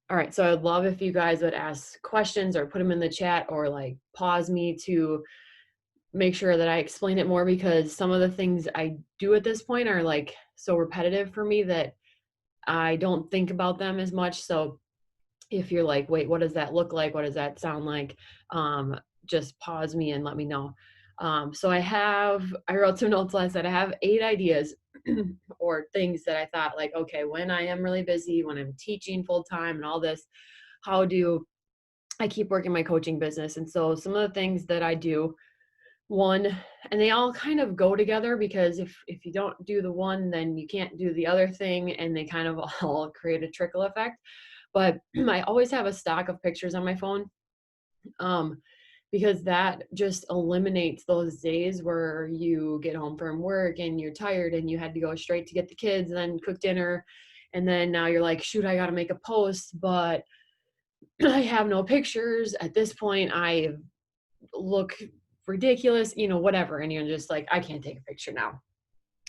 All right. So I'd love if you guys would ask questions or put them in the chat or like pause me to make sure that I explain it more because some of the things I do at this point are like so repetitive for me that I don't think about them as much. So if you're like, wait, what does that look like? What does that sound like? Just pause me and let me know. I wrote some notes last night. I have 8 ideas or things that I thought like, okay, when I am really busy, when I'm teaching full time and all this, how do I keep working my coaching business? And so some of the things that I do, one, and they all kind of go together because if you don't do the one, then you can't do the other thing, and they kind of all create a trickle effect. But I always have a stock of pictures on my phone, um, because that just eliminates those days where you get home from work and you're tired and you had to go straight to get the kids and then cook dinner, and then now you're like, shoot, I got to make a post, but I have no pictures. At this point, I look ridiculous, whatever. And you're just like, I can't take a picture now.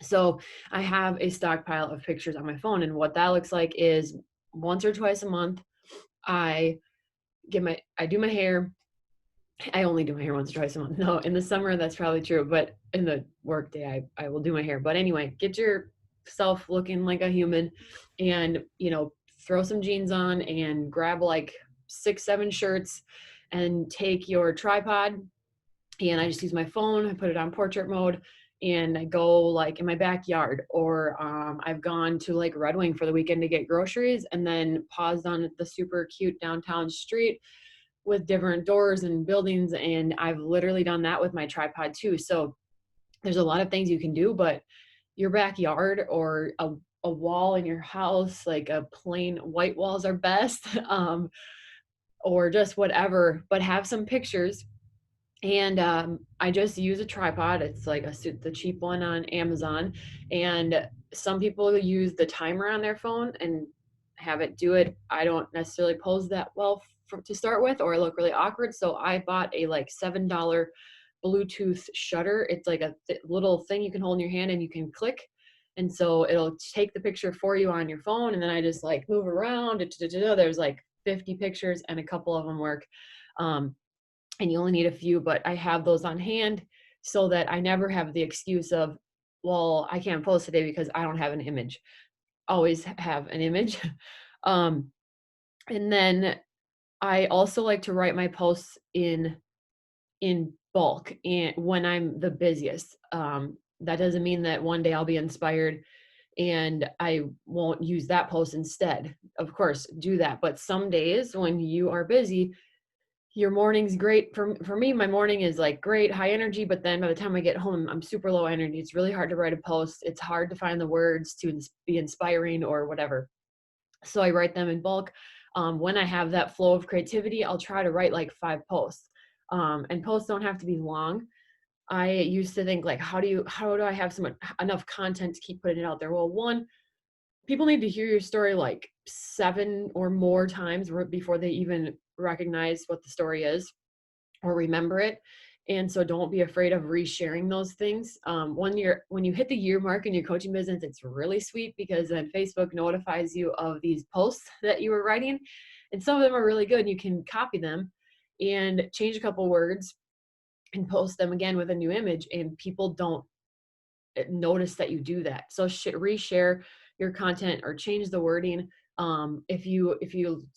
So I have a stockpile of pictures on my phone. And what that looks like is once or twice a month, I I do my hair. I only do my hair once or twice a month. No, in the summer, that's probably true. But in the work day, I will do my hair. But anyway, get yourself looking like a human and, throw some jeans on and grab like 6, 7 shirts and take your tripod, and I just use my phone. I put it on portrait mode, and I go like in my backyard, or I've gone to like Red Wing for the weekend to get groceries, and then paused on the super cute downtown street with different doors and buildings, and I've literally done that with my tripod too. So there's a lot of things you can do, but your backyard or a wall in your house, like a plain white walls are best, or just whatever, but have some pictures. And I just use a tripod. It's like the cheap one on Amazon. And some people use the timer on their phone and have it do it. I don't necessarily pose that well to start with, or I look really awkward. So I bought a like $7 Bluetooth shutter. It's like a little thing you can hold in your hand and you can click. And so it'll take the picture for you on your phone. And then I just like move around. There's like 50 pictures and a couple of them work. Um, and you only need a few, but I have those on hand so that I never have the excuse of, well, I can't post today because I don't have an image. Always have an image. um, and then I also like to write my posts in bulk and when I'm the busiest. That doesn't mean that one day I'll be inspired and I won't use that post instead. Of course, do that. But some days when you are busy, your morning's great. For me, my morning is like great, high energy, but then by the time I get home, I'm super low energy. It's really hard to write a post. It's hard to find the words to be inspiring or whatever. So I write them in bulk. When I have that flow of creativity, I'll try to write like 5 posts. And posts don't have to be long. I used to think like, how do I have enough content to keep putting it out there? Well, one, people need to hear your story like 7 or more times before they even recognize what the story is or remember it. And so don't be afraid of resharing those things. When you hit the year mark in your coaching business, it's really sweet because then Facebook notifies you of these posts that you were writing. And some of them are really good. You can copy them and change a couple words and post them again with a new image. And people don't notice that you do that. So reshare your content or change the wording. If you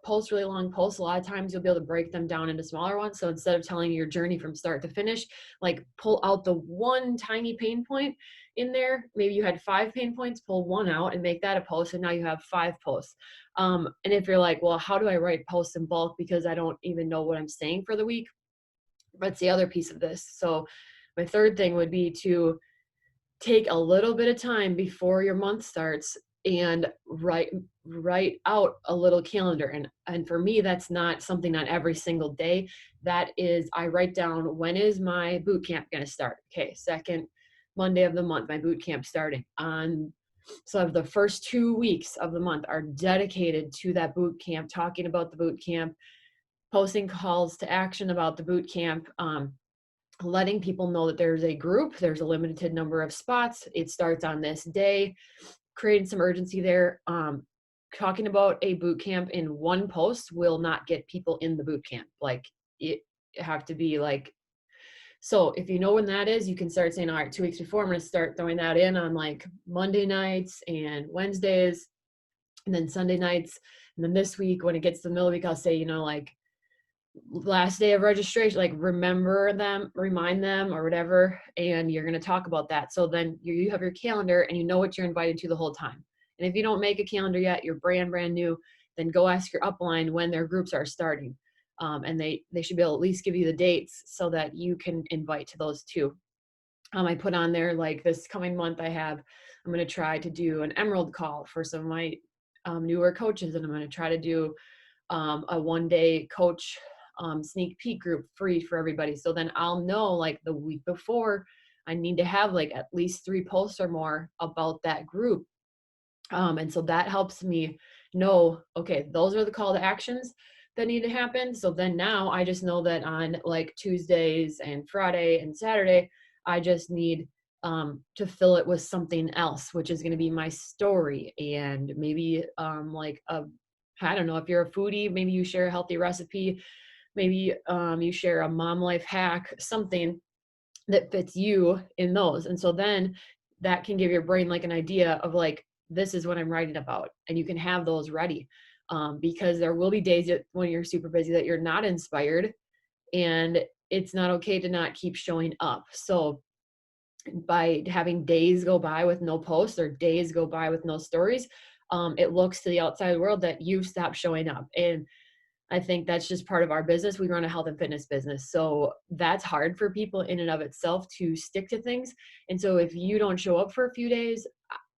post really long posts, a lot of times you'll be able to break them down into smaller ones. So instead of telling your journey from start to finish, like pull out the one tiny pain point in there. Maybe you had 5 pain points, pull one out and make that a post, and now you have 5 posts. And if you're like, well, how do I write posts in bulk because I don't even know what I'm saying for the week? That's the other piece of this. So my third thing would be to take a little bit of time before your month starts and write out a little calendar. And for me, that's not something on every single day. That is, I write down, when is my boot camp going to start? Okay, second Monday of the month, my boot camp starting on. So the first 2 weeks of the month are dedicated to that boot camp, talking about the boot camp, posting calls to action about the boot camp, letting people know that there's a group, there's a limited number of spots, it starts on this day, creating some urgency there, talking about a boot camp in one post will not get people in the boot camp. Like it have to be like, so if you know when that is, you can start saying, all right, 2 weeks before, I'm going to start throwing that in on like Monday nights and Wednesdays and then Sunday nights. And then this week, when it gets to the middle of the week, I'll say, like last day of registration, like remind them or whatever. And you're going to talk about that. So then you have your calendar and you know what you're invited to the whole time. And if you don't make a calendar yet, you're brand new, then go ask your upline when their groups are starting. And they should be able to at least give you the dates so that you can invite to those too. I put on there like this coming month I'm going to try to do an Emerald call for some of my newer coaches, and I'm going to try to do a 1-day coach sneak peek group free for everybody. So then I'll know like the week before I need to have like at least 3 posts or more about that group. And so that helps me know, okay, those are the call to actions that need to happen. So then now I just know that on like Tuesdays and Friday and Saturday, I just need to fill it with something else, which is going to be my story. And maybe I don't know, if you're a foodie, maybe you share a healthy recipe, maybe you share a mom life hack, something that fits you in those. And so then that can give your brain like an idea of like, this is what I'm writing about. And you can have those ready because there will be days when you're super busy that you're not inspired, and it's not okay to not keep showing up. So by having days go by with no posts or days go by with no stories, it looks to the outside world that you've stopped showing up. And I think that's just part of our business. We run a health and fitness business. So that's hard for people in and of itself to stick to things. And so if you don't show up for a few days,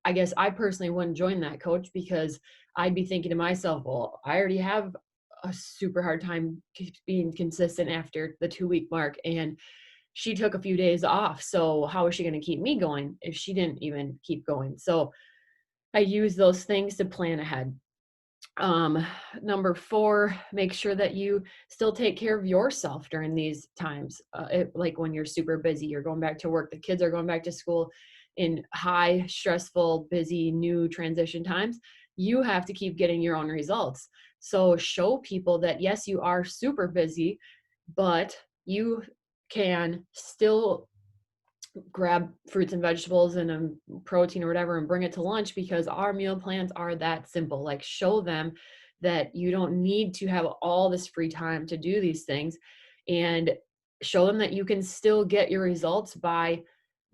I guess I personally wouldn't join that coach, because I'd be thinking to myself, well, I already have a super hard time being consistent after the 2-week mark. And she took a few days off. So how is she going to keep me going if she didn't even keep going? So I use those things to plan ahead. Number 4, make sure that you still take care of yourself during these times. Like when you're super busy, you're going back to work, the kids are going back to school in high, stressful, busy, new transition times. You have to keep getting your own results. So show people that yes, you are super busy, but you can still grab fruits and vegetables and protein or whatever and bring it to lunch, because our meal plans are that simple. Like show them that you don't need to have all this free time to do these things, and show them that you can still get your results by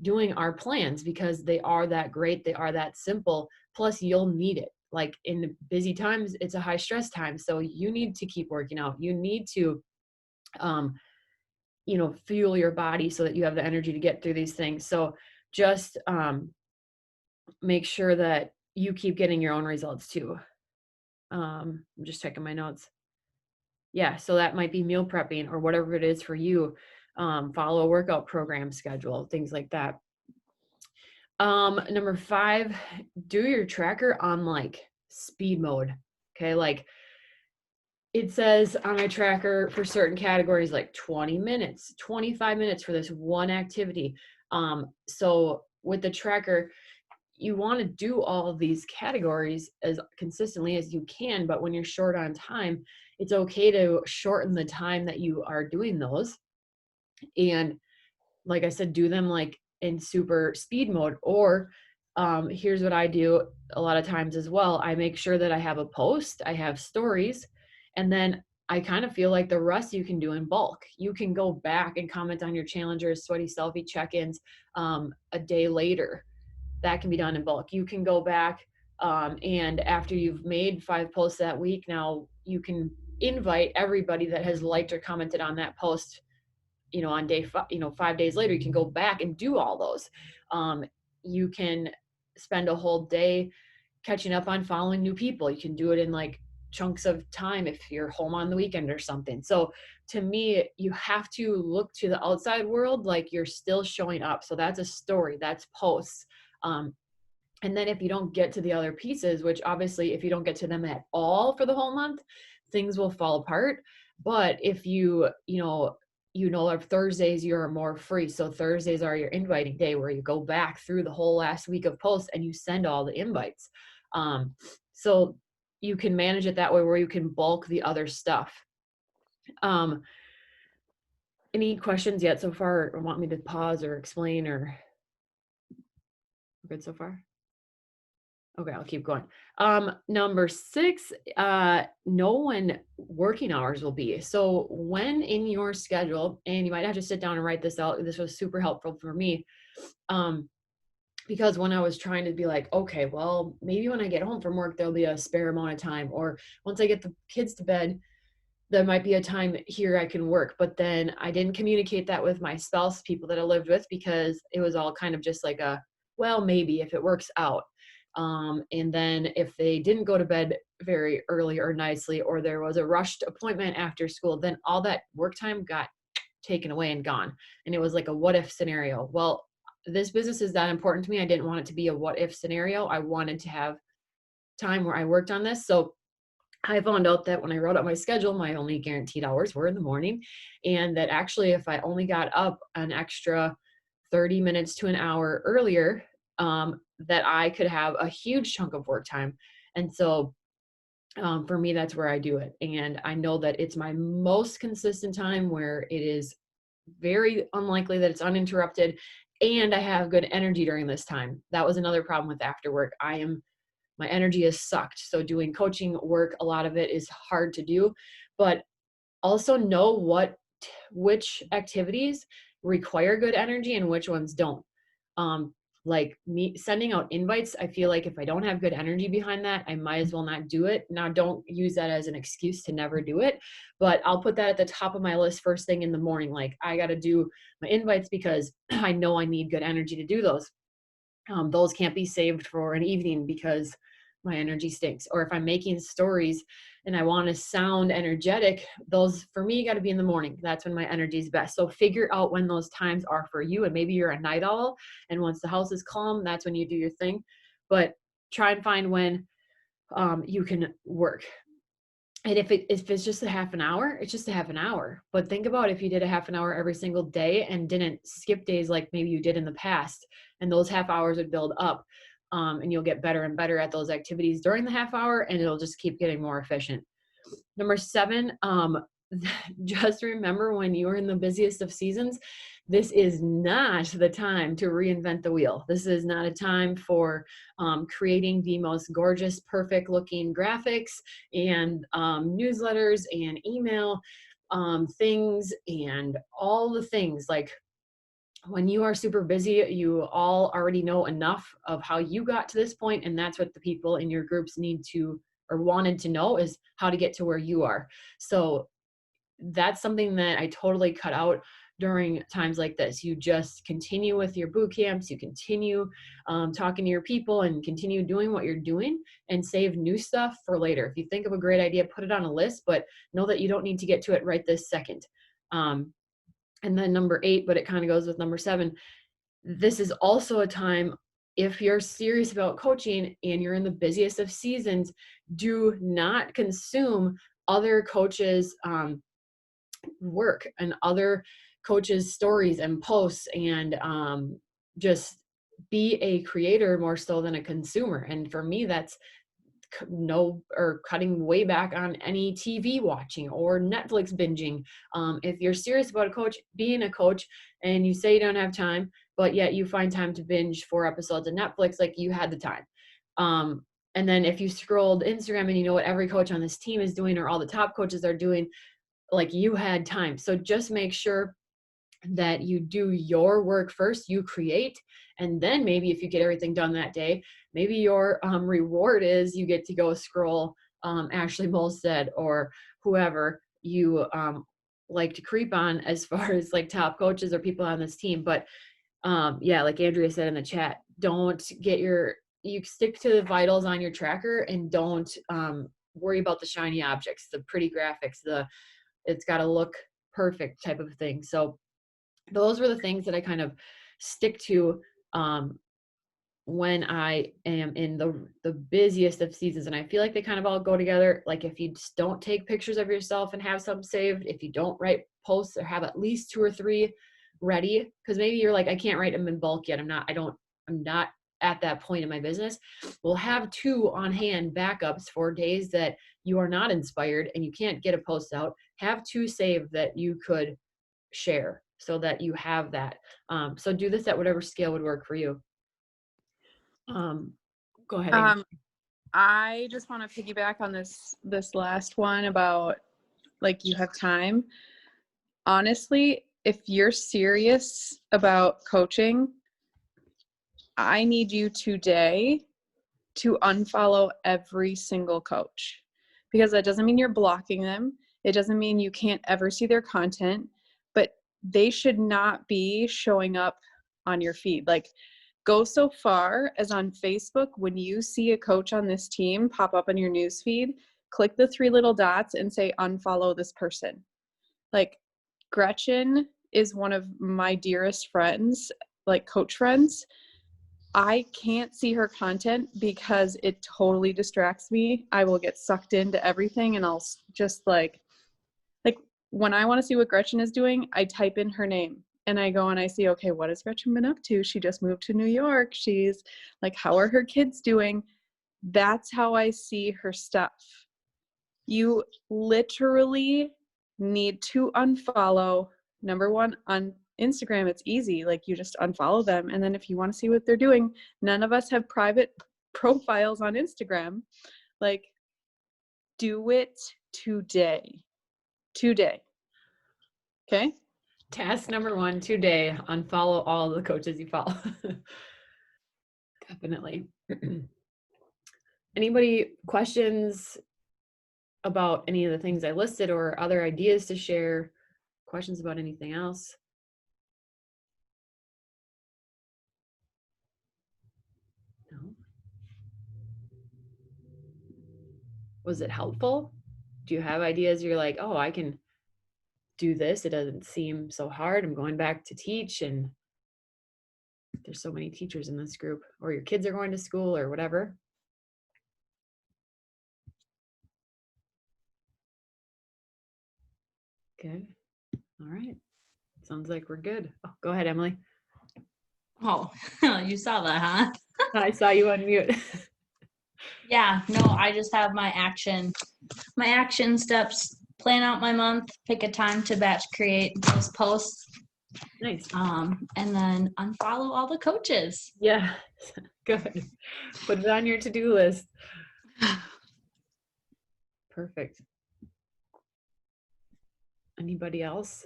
doing our plans, because they are that great, they are that simple. Plus you'll need it. Like in busy times, it's a high stress time, so you need to keep working out. You need to fuel your body so that you have the energy to get through these things. So just make sure that you keep getting your own results too. I'm just checking my notes. Yeah, so that might be meal prepping or whatever it is for you. Follow a workout program schedule, things like that. Number 5, do your tracker on like speed mode. Okay, like it says on my tracker for certain categories, like 20 minutes, 25 minutes for this one activity. So with the tracker, you want to do all of these categories as consistently as you can, but when you're short on time, it's okay to shorten the time that you are doing those. And like I said, do them like in super speed mode. Or here's what I do a lot of times as well. I make sure that I have a post, I have stories, and then I kind of feel like the rest you can do in bulk. You can go back and comment on your challengers, sweaty selfie check-ins a day later. That can be done in bulk. You can go back and after you've made 5 posts that week, now you can invite everybody that has liked or commented on that post on day 5, 5 days later, you can go back and do all those. You can spend a whole day catching up on following new people. You can do it in like chunks of time if you're home on the weekend or something. So to me, you have to look to the outside world like you're still showing up. So that's a story, that's posts. And then if you don't get to the other pieces, which obviously if you don't get to them at all for the whole month, things will fall apart. But if of Thursdays you're more free. So Thursdays are your inviting day where you go back through the whole last week of posts and you send all the invites. So you can manage it that way where you can bulk the other stuff. Um, any questions yet so far, or want me to pause or explain, or we're good so far? Okay, I'll keep going. Number 6, know when working hours will be. So when in your schedule, and you might have to sit down and write this out. This was super helpful for me. Um, because when I was trying to be like, okay, well, maybe when I get home from work, there'll be a spare amount of time, or once I get the kids to bed, there might be a time here I can work. But then I didn't communicate that with my spouse, people that I lived with, because it was all kind of just like a, well, maybe if it works out. And then if they didn't go to bed very early or nicely, or there was a rushed appointment after school, then all that work time got taken away and gone. And it was like a what if scenario. Well, this business is that important to me. I didn't want it to be a what if scenario. I wanted to have time where I worked on this. So I found out that when I wrote out my schedule, my only guaranteed hours were in the morning. And that actually, if I only got up an extra 30 minutes to an hour earlier, that I could have a huge chunk of work time. And so for me, that's where I do it. And I know that it's my most consistent time where it is very unlikely that it's uninterrupted. And I have good energy during this time. That was another problem with after work. My energy is sucked. So doing coaching work, a lot of it is hard to do, but also know which activities require good energy and which ones don't. Um, like me sending out invites, I feel like if I don't have good energy behind that, I might as well not do it. Now, don't use that as an excuse to never do it, but I'll put that at the top of my list first thing in the morning. Like, I got to do my invites because I know I need good energy to do those. Those can't be saved for an evening because my energy stinks. Or if I'm making stories and I want to sound energetic, those for me got to be in the morning. That's when my energy is best. So figure out when those times are for you. And maybe you're a night owl, and once the house is calm, that's when you do your thing. But try and find when you can work. And if it's just a half an hour, it's just a half an hour. But think about if you did a half an hour every single day and didn't skip days like maybe you did in the past, and those half hours would build up, and you'll get better and better at those activities during the half hour, and it'll just keep getting more efficient. Number 7, just remember when you are in the busiest of seasons, this is not the time to reinvent the wheel. This is not a time for creating the most gorgeous, perfect looking graphics and newsletters and email things and all the things. Like, when you are super busy, you all already know enough of how you got to this point, and that's what the people in your groups need to or wanted to know, is how to get to where you are. So that's something that I totally cut out during times like this. You just continue with your boot camps, you continue talking to your people, and continue doing what you're doing, and save new stuff for later. If you think of a great idea, put it on a list, but know that you don't need to get to it right this second. And then number 8, but it kind of goes with number 7, this is also a time, if you're serious about coaching and you're in the busiest of seasons, do not consume other coaches' work and other coaches' stories and posts, and just be a creator more so than a consumer. And for me, that's cutting way back on any TV watching or Netflix binging. If you're serious about being a coach, and you say you don't have time, but yet you find time to binge 4 episodes of Netflix, like, you had the time. And then if you scrolled Instagram and you know what every coach on this team is doing, or all the top coaches are doing, like, you had time. So just make sure that you do your work first, you create, and then maybe if you get everything done that day, maybe your reward is you get to go scroll Ashley Molstead or whoever you like to creep on, as far as like top coaches or people on this team. But yeah, like Andrea said in the chat, you stick to the vitals on your tracker, and don't worry about the shiny objects, the pretty graphics, it's got to look perfect type of thing. So those were the things that I kind of stick to when I am in the busiest of seasons. And I feel like they kind of all go together. Like, if you just don't take pictures of yourself and have some saved, if you don't write posts or have at least 2 or 3 ready, because maybe you're like, I can't write them in bulk yet. I'm not at that point in my business, we'll have 2 on hand backups for days that you are not inspired and you can't get a post out. Have 2 saved that you could share so that you have that. So do this at whatever scale would work for you. Go ahead. Amy. I just want to piggyback on this last one about like you have time. Honestly, if you're serious about coaching, I need you today to unfollow every single coach, because that doesn't mean you're blocking them. It doesn't mean you can't ever see their content, but they should not be showing up on your feed. Like, go so far as on Facebook, when you see a coach on this team pop up on your news feed, click the 3 little dots and say unfollow this person. Like, Gretchen is one of my dearest friends, like coach friends. I can't see her content because it totally distracts me. I will get sucked into everything, and I'll just like when I want to see what Gretchen is doing, I type in her name and I go and I see, okay, what has Gretchen been up to? She just moved to New York. She's like, how are her kids doing? That's how I see her stuff. You literally need to unfollow. Number one, on Instagram, it's easy. Like, you just unfollow them. And then if you want to see what they're doing, none of us have private profiles on Instagram. Like, do it today. Okay? Task number 1 today, unfollow all the coaches you follow. Definitely. Anybody questions about any of the things I listed or other ideas to share? Questions about anything else? No? Was it helpful? Do you have ideas you're like, oh, I can do this. It doesn't seem so hard. I'm going back to teach, and there's so many teachers in this group, or your kids are going to school or whatever. Good. All right. Sounds like we're good. Oh, go ahead, Emily. Oh, you saw that, huh? I saw you unmute. Yeah, no, I just have my action steps, plan out my month, pick a time to batch create those posts. Nice. And then unfollow all the coaches. Yeah, good. Put it on your to-do list. Perfect. Anybody else?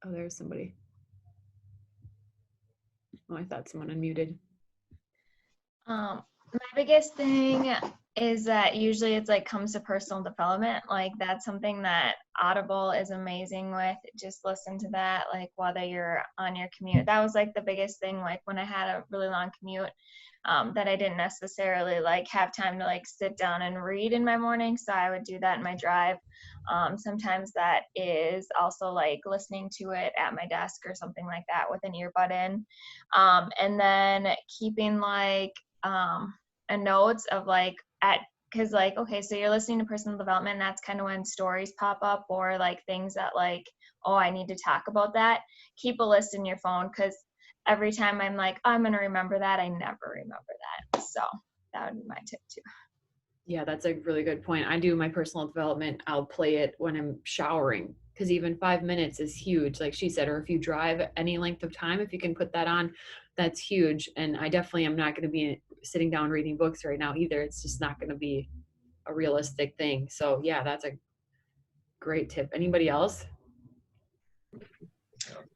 Oh, there's somebody. Oh, I thought someone unmuted. My biggest thing is that usually it's like comes to personal development. Like, that's something that Audible is amazing with. Just listen to that, like whether you're on your commute. That was like the biggest thing, like when I had a really long commute, that I didn't necessarily like have time to like sit down and read in my morning. So I would do that in my drive. Sometimes that is also like listening to it at my desk or something like that with an earbud in. And then keeping like a notes of like because like, okay, so you're listening to personal development, and that's kind of when stories pop up or like things that like, oh, I need to talk about that. Keep a list in your phone, because every time I'm like, oh, I'm going to remember that, I never remember that. So that would be my tip too. Yeah, that's a really good point. I do my personal development. I'll play it when I'm showering, because even 5 minutes is huge, like she said, or if you drive any length of time, if you can put that on, that's huge. And I definitely am not going to be sitting down reading books right now either. It's just not going to be a realistic thing. So yeah, that's a great tip. Anybody else?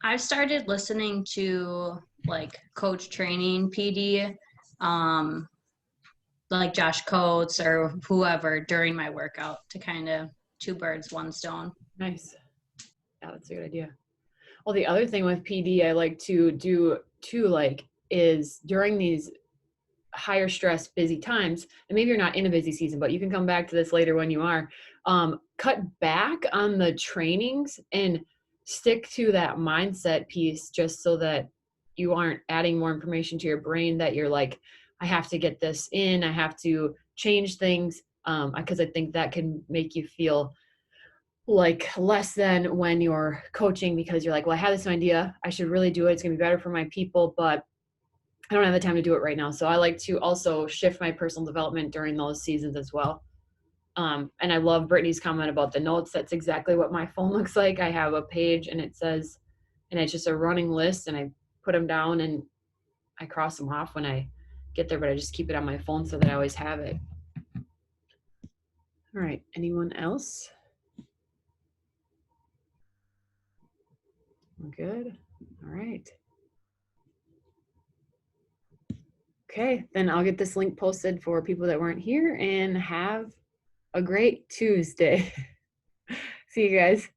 I've started listening to like coach training PD, like Josh Coates or whoever during my workout, to kind of 2 birds, 1 stone. Nice. Yeah, that's a good idea. Well, the other thing with PD I like to do too, like, is during these higher stress, busy times, and maybe you're not in a busy season, but you can come back to this later when you are, cut back on the trainings and stick to that mindset piece, just so that you aren't adding more information to your brain that you're like, I have to get this in, I have to change things, because I think that can make you feel like less than when you're coaching, because you're like, well, I have this idea, I should really do it, it's gonna be better for my people, but I don't have the time to do it right now. So I like to also shift my personal development during those seasons as well. And I love Brittany's comment about the notes. That's exactly what my phone looks like. I have a page and it says, and it's just a running list, and I put them down and I cross them off when I get there, but I just keep it on my phone so that I always have it. All right, anyone else? We're good. All right. Okay, then I'll get this link posted for people that weren't here, and have a great Tuesday. See you guys.